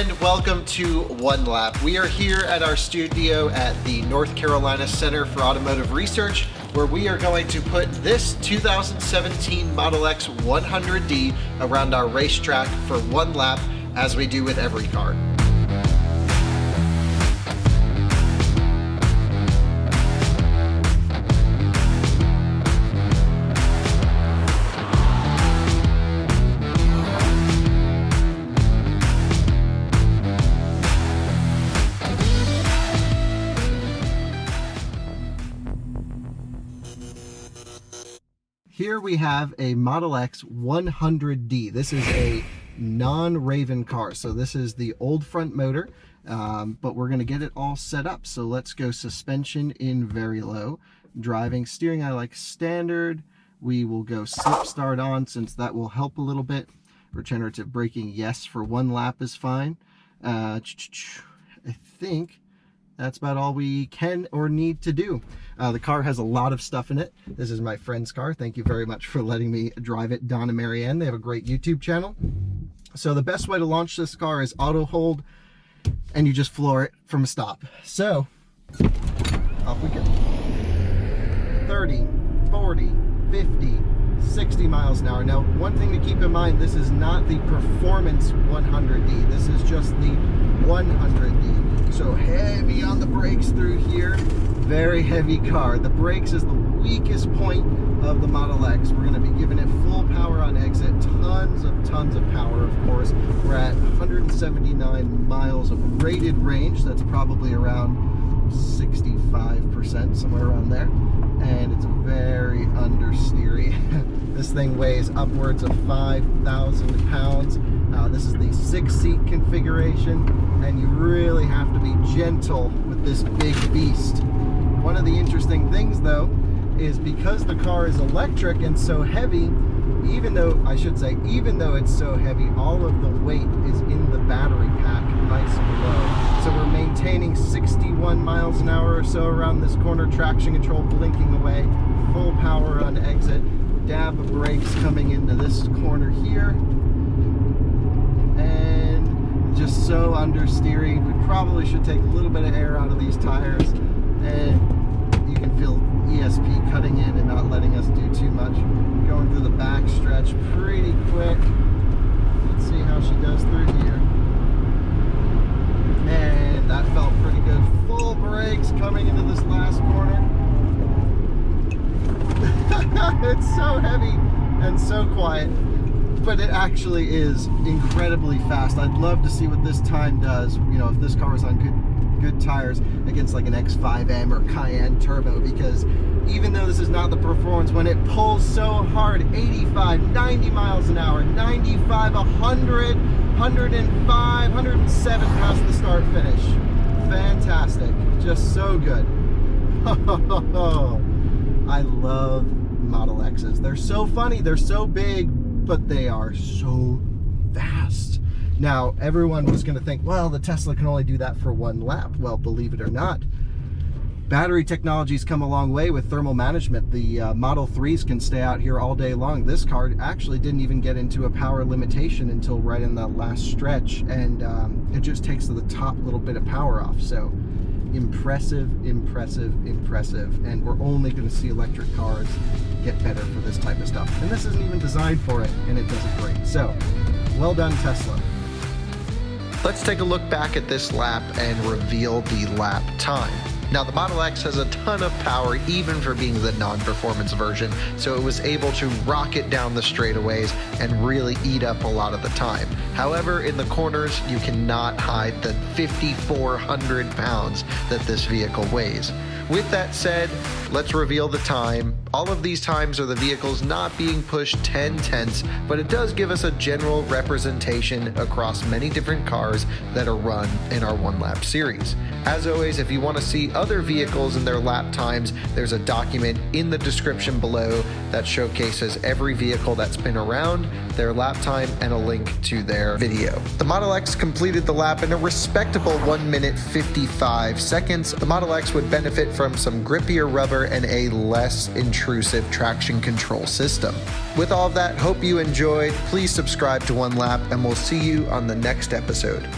and welcome to One Lap. We are here at our studio at the North Carolina Center for Automotive Research, where we are going to put this 2017 Model X 100D around our racetrack for one lap, as we do with every car. Here we have a Model X 100D. This is a non-Raven car. So this is the old front motor, but we're gonna get it all set up. So let's go suspension in very low. Driving, steering I like standard. We will go slip start on since that will help a little bit. Regenerative braking, yes, for one lap is fine. I think that's about all we can or need to do. The car has a lot of stuff in it. This is my friend's car. Thank you very much for letting me drive it, Don and Marianne. They have a great YouTube channel. So the best way to launch this car is auto hold, and you just floor it from a stop. So, off we go. 30, 40, 50, 60 miles an hour. Now, one thing to keep in mind, this is not the Performance 100D. This is just the 100D. So heavy on the brakes through here. Very heavy car. The brakes is the weakest point of the Model X. We're going to be giving it full power on exit. Tons of power, of course. We're at 179 miles of rated range. That's probably around 65%, somewhere around there. And it's very understeery. This thing weighs upwards of 5,000 pounds. This is the 6-seat configuration, and you really have to be gentle with this big beast. One of the interesting things, though, is because the car is electric and so heavy, even though it's so heavy, all of the weight is in the battery pack, nice and low. So we're maintaining 61 miles an hour or so around this corner, traction control blinking away, full power on exit, dab of brakes coming into this corner here, and just so understeering. We probably should take a little bit of air out of these tires, and you can feel ESP cutting in and not letting us do too much. Going through the back stretch pretty quick. Let's see how she does through here. And that felt pretty good. Full brakes coming into this last corner. It's so heavy and so quiet, but it actually is incredibly fast. I'd love to see what this time does, you know, if this car was on good tires against like an X5M or Cayenne Turbo, because even though this is not the Performance, when it pulls so hard, 85, 90 miles an hour, 95, 100, 105, 107 past the start finish. Fantastic. Just so good. I love Model X's. They're so funny, they're so big, but they are so fast. Now, everyone was going to think, well, the Tesla can only do that for one lap. Well, believe it or not, battery technology's come a long way with thermal management. The Model 3s can stay out here all day long. This car actually didn't even get into a power limitation until right in the last stretch, and it just takes the top little bit of power off. So impressive, and we're only going to see electric cars get better for this type of stuff. And this isn't even designed for it, and it does it great. So, well done, Tesla. Let's take a look back at this lap and reveal the lap time. Now, the Model X has a ton of power, even for being the non-performance version, so it was able to rocket down the straightaways and really eat up a lot of the time. However, in the corners, you cannot hide the 5,400 pounds that this vehicle weighs. With that said, let's reveal the time. All of these times are the vehicles not being pushed 10/10ths, but it does give us a general representation across many different cars that are run in our one lap series. As always, if you want to see other vehicles and their lap times, there's a document in the description below that showcases every vehicle that's been around, their lap time, and a link to their video. The Model X completed the lap in a respectable 1 minute 55 seconds. The Model X would benefit from some grippier rubber and a less intrusive traction control system. With all of that, hope you enjoyed. Please subscribe to One Lap, and we'll see you on the next episode.